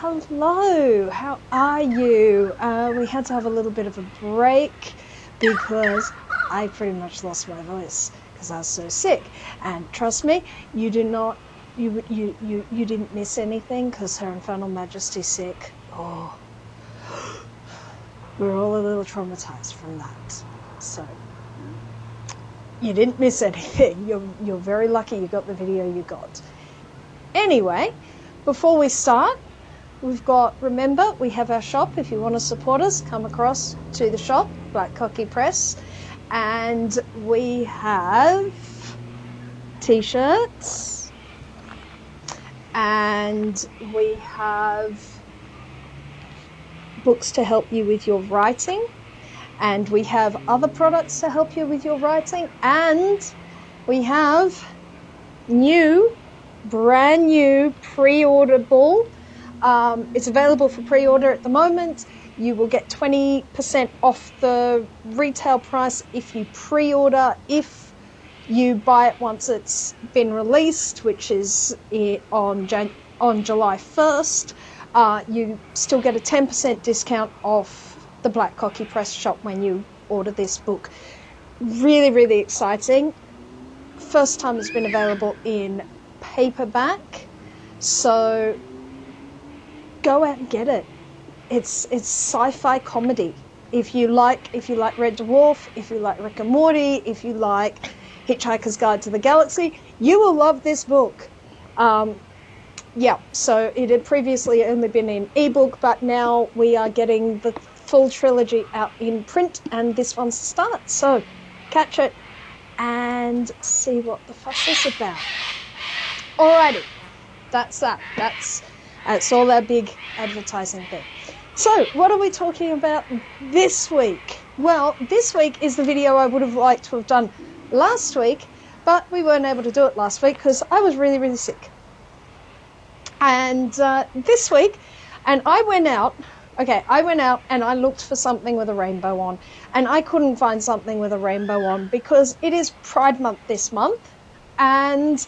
hello, how are you? We had to have a little bit of a break because I pretty much lost my voice because I was so sick. And trust me, you didn't miss anything because Her Infernal Majesty's sick. Oh, we're all a little traumatized from that. So you didn't miss anything. You're very lucky you got the video you got. Anyway, before we start, remember, we have our shop. If you want to support us, come across to the shop, like Cockie Press. And we have t-shirts. And we have books to help you with your writing. And we have other products to help you with your writing. And we have brand new pre-orderable. It's available for pre-order at the moment. You will get 20% off the retail price if you pre-order. If you buy it once it's been released, which is on July 1st, you still get a 10% discount off the Black Cockie Press shop when you order this book. Really, really exciting. First time it's been available in paperback, so go out and get it. It's sci-fi comedy. If you like Red Dwarf, if you like Rick and Morty, if you like Hitchhiker's Guide to the Galaxy, you will love this book. Yeah, so it had previously only been in ebook, but now we are getting the full trilogy out in print, and this one's the start. So catch it and see what the fuss is about. Alrighty, that's that. That's all our big advertising thing. So what are we talking about this week? Well, this week is the video I would have liked to have done last week, but we weren't able to do it last week because I was really, really sick. And this week, and I went out and I looked for something with a rainbow on, and I couldn't find something with a rainbow on because it is Pride Month this month. And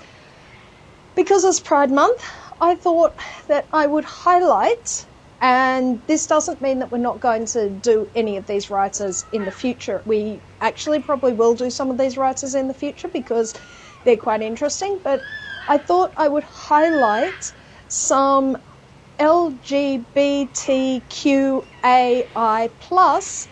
because it's Pride Month, I thought that I would highlight, and this doesn't mean that we're not going to do any of these writers in the future. We actually probably will do some of these writers in the future because they're quite interesting, but I thought I would highlight some LGBTQAI plus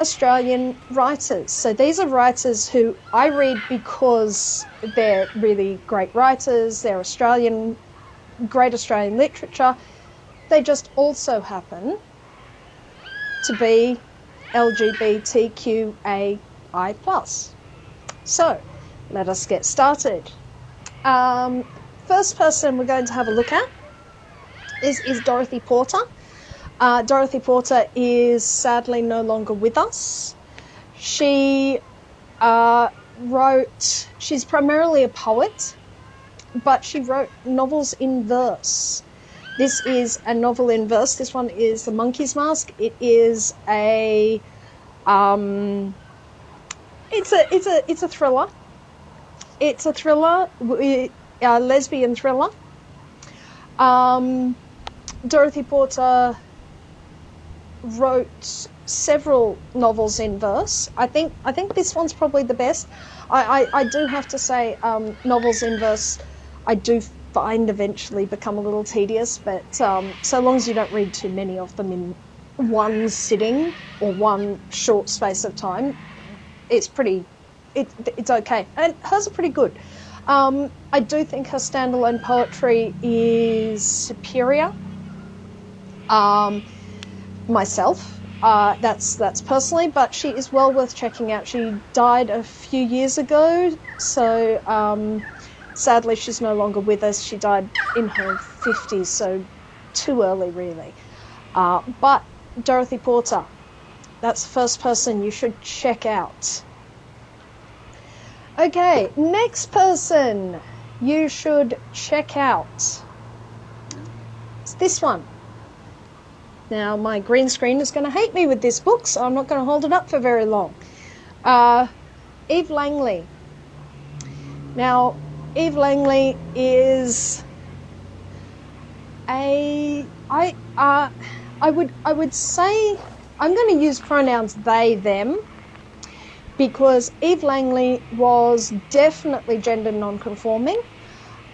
Australian writers. So these are writers who I read because they're really great writers, they're great Australian literature. They just also happen to be LGBTQAI plus. So let us get started. First person we're going to have a look at is Dorothy Porter. Dorothy Porter is sadly no longer with us. She's primarily a poet, but she wrote novels in verse. This is a novel in verse. This one is The Monkey's Mask. It is a it's a thriller. It's a thriller, a lesbian thriller. Dorothy Porter wrote several novels in verse. I think this one's probably the best. I do have to say, novels in verse I do find eventually become a little tedious, but so long as you don't read too many of them in one sitting or one short space of time, it's okay. And hers are pretty good. I do think her standalone poetry is superior. Myself, that's personally, but she is well worth checking out. She died a few years ago, so sadly she's no longer with us. She died in her 50s, so too early really. But Dorothy Porter, that's the first person you should check out. Okay, next person you should check out. It's this one. Now, my green screen is going to hate me with this book, so I'm not going to hold it up for very long. Eve Langley. Now, Eve Langley is a I would say I'm going to use pronouns they, them, because Eve Langley was definitely gender non-conforming.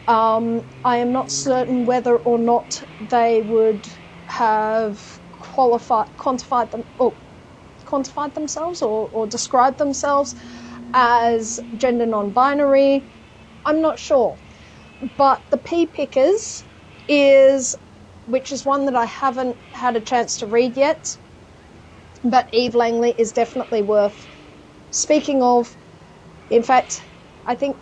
I am not certain whether or not they would have quantified themselves or described themselves as gender non-binary. I'm not sure. But the Pea Pickers which is one that I haven't had a chance to read yet, but Eve Langley is definitely worth speaking of. In fact, I think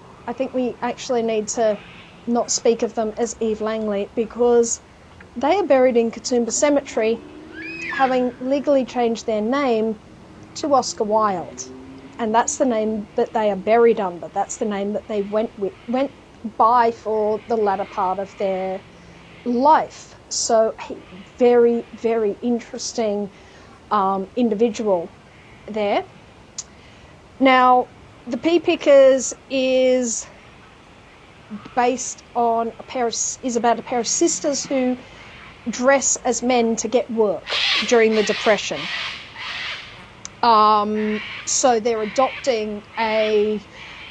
we actually need to not speak of them as Eve Langley, because they are buried in Katoomba Cemetery, having legally changed their name to Oscar Wilde. And that's the name that they are buried under. That's the name that they went by for the latter part of their life. So very, very interesting individual there. Now, the Pea Pickers is about a pair of sisters who dress as men to get work during the Depression. So they're adopting a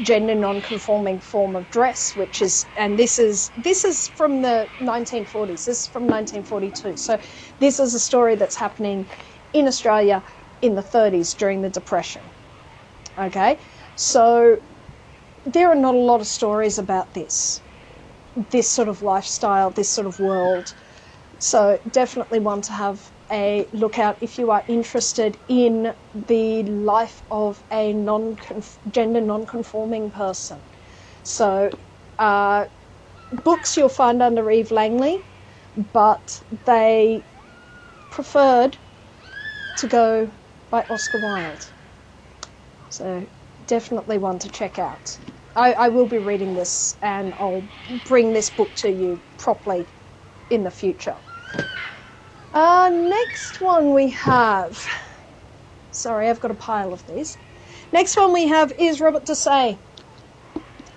gender non-conforming form of dress, this is from the 1940s. This is from 1942. So this is a story that's happening in Australia in the 30s during the Depression. Okay, so there are not a lot of stories about this sort of lifestyle, this sort of world. So definitely one to have a look out if you are interested in the life of a gender non-conforming person. So books you'll find under Eve Langley, but they preferred to go by Oscar Wilde. So definitely one to check out. I will be reading this, and I'll bring this book to you properly in the future. Next one we have... Sorry, I've got a pile of these. Next one we have is Robert Dessay.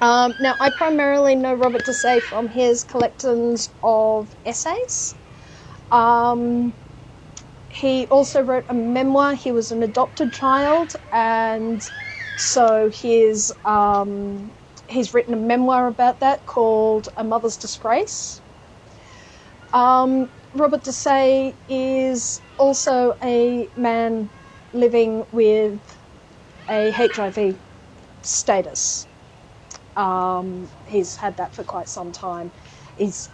Now, I primarily know Robert Dessay from his collections of essays. He also wrote a memoir. He was an adopted child, and so he's written a memoir about that called A Mother's Disgrace. Robert Dessay is also a man living with a HIV status. He's had that for quite some time. He's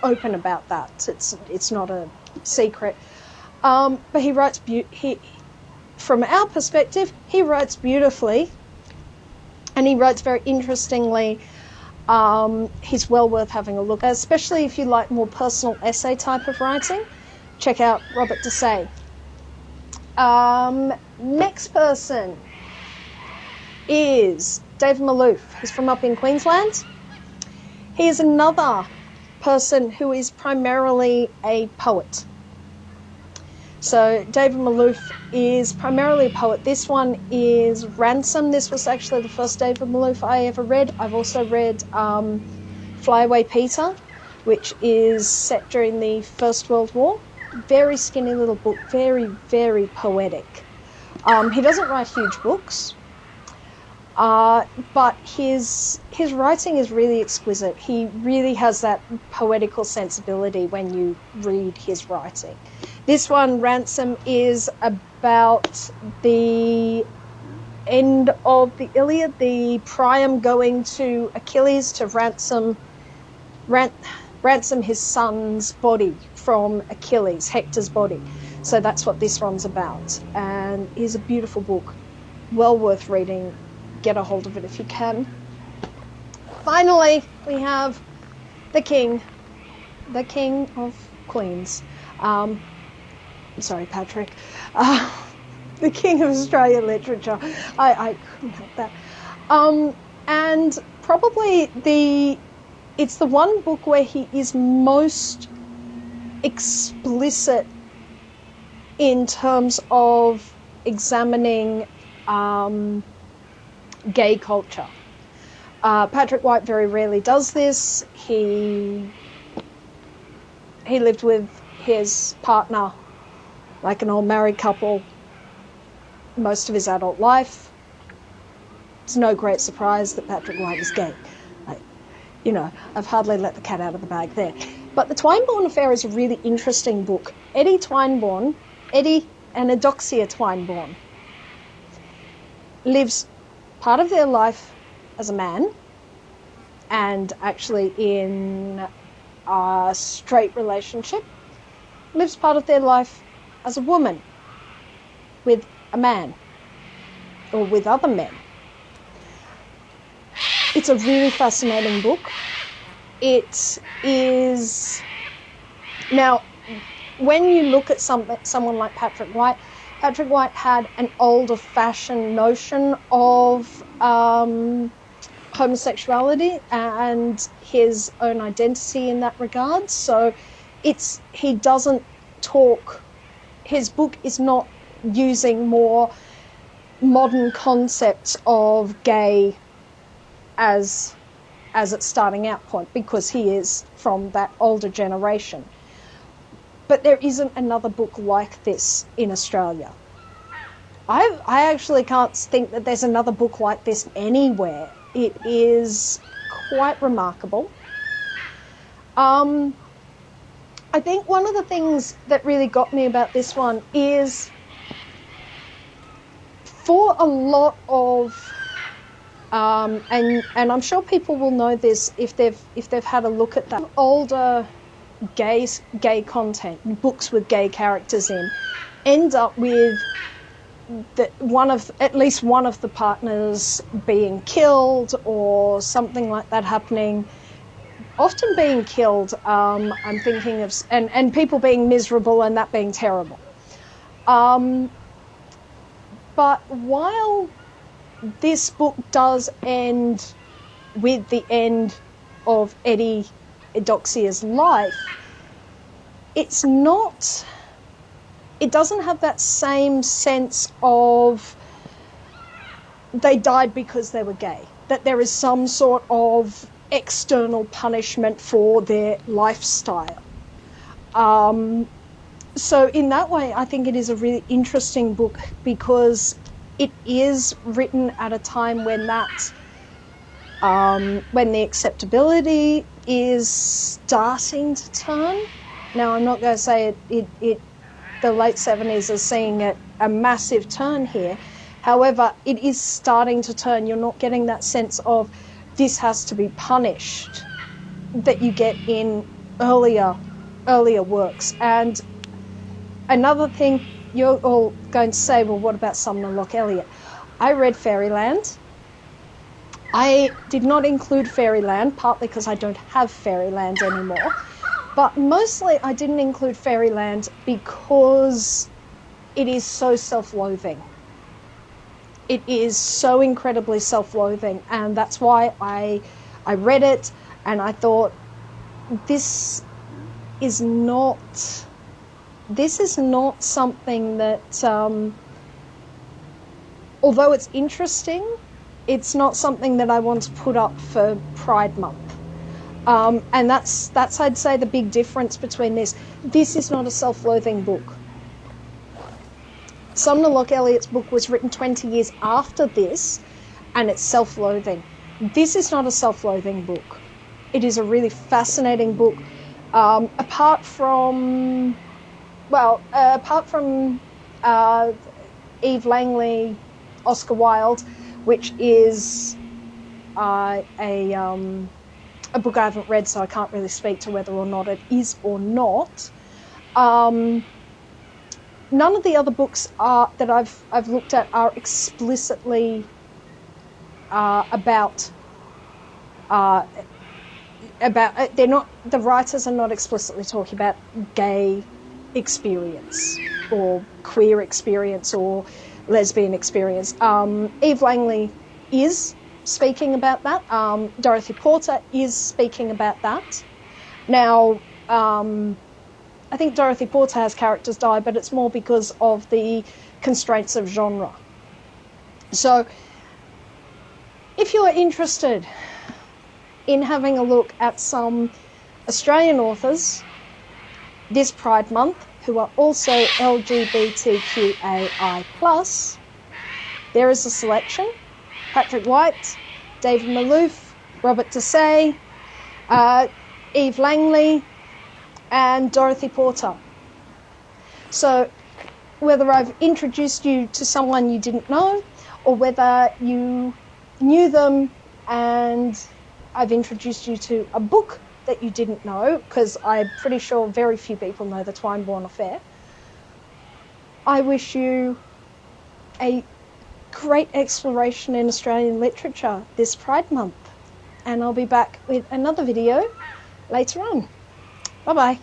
open about that. It's not a secret. But he writes from our perspective, he writes beautifully, and he writes very interestingly. He's well worth having a look at, especially if you like more personal essay type of writing. Check out Robert Dessay. Next person is David Malouf. He's from up in Queensland. He is another person who is primarily a poet. So David Malouf is primarily a poet. This one is Ransom. This was actually the first David Malouf I ever read. I've also read Fly Away Peter, which is set during the First World War. Very skinny little book, very, very poetic. He doesn't write huge books, but his writing is really exquisite. He really has that poetical sensibility when you read his writing. This one, Ransom, is about the end of the Iliad, the Priam going to Achilles to ransom his son's body from Achilles, Hector's body. So that's what this one's about. And it's a beautiful book, well worth reading. Get a hold of it if you can. Finally, we have the King of Queens. Sorry, Patrick. The King of Australian literature. I couldn't help that. And probably it's the one book where he is most explicit in terms of examining gay culture. Patrick White very rarely does this. He he lived with his partner like an old married couple most of his adult life. It's no great surprise that Patrick White is gay. I've hardly let the cat out of the bag there. But the Twineborn Affair is a really interesting book. Eddie and Eudoxia Twineborn lives part of their life as a man, and actually in a straight relationship, lives part of their life as a woman with a man or with other men. It's a really fascinating book. It is... Now, when you look at someone like Patrick White had an older-fashioned notion of homosexuality and his own identity in that regard. So he doesn't talk... His book is not using more modern concepts of gay as its starting out point, because he is from that older generation. But there isn't another book like this in Australia. I actually can't think that there's another book like this anywhere. It is quite remarkable. I think one of the things that really got me about this one is, for a lot of and I'm sure people will know this if they've had a look at that older gay content, books with gay characters in, end up with at least one of the partners being killed or something like that happening. Often being killed, I'm thinking of, and people being miserable and that being terrible. But while this book does end with the end of Eddie Eudoxia's life, it doesn't have that same sense of they died because they were gay, that there is some sort of external punishment for their lifestyle. So in that way, I think it is a really interesting book, because it is written at a time when when the acceptability is starting to turn. Now, I'm not going to say the late 70s are seeing a massive turn here. However, it is starting to turn. You're not getting that sense of this has to be punished that you get in earlier works. And another thing, you're all going to say, well, what about Sumner Locke Elliott? I read Fairyland. I did not include Fairyland, partly because I don't have Fairyland anymore, but mostly I didn't include Fairyland because it is so self-loathing. It is so incredibly self-loathing, and that's why I read it and I thought, this is not something that, although it's interesting, it's not something that I want to put up for Pride Month. And that's I'd say the big difference between this. This is not a self-loathing book. Sumner Locke Elliott's book was written 20 years after this, and it's self-loathing. This is not a self-loathing book. It is a really fascinating book. Apart from Eve Langley, Oscar Wilde, which is a book I haven't read, so I can't really speak to whether or not it is or not. None of the other books that I've looked at are explicitly about. They're not. The writers are not explicitly talking about gay experience or queer experience or lesbian experience. Eve Langley is speaking about that. Dorothy Porter is speaking about that. Now, I think Dorothy Porter has characters die, but it's more because of the constraints of genre. So, if you are interested in having a look at some Australian authors this Pride Month who are also LGBTQAI+. There is a selection: Patrick White, David Malouf, Robert Desai, Eve Langley, and Dorothy Porter. So whether I've introduced you to someone you didn't know, or whether you knew them and I've introduced you to a book that you didn't know, because I'm pretty sure very few people know the Twine-Born Affair, I wish you a great exploration in Australian literature this Pride Month. And I'll be back with another video later on. Bye-bye.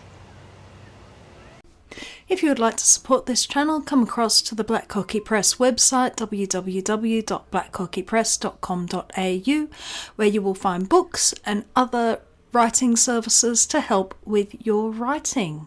If you would like to support this channel, come across to the Black Cockie Press website, www.blackcockiepress.com.au, where you will find books and other writing services to help with your writing.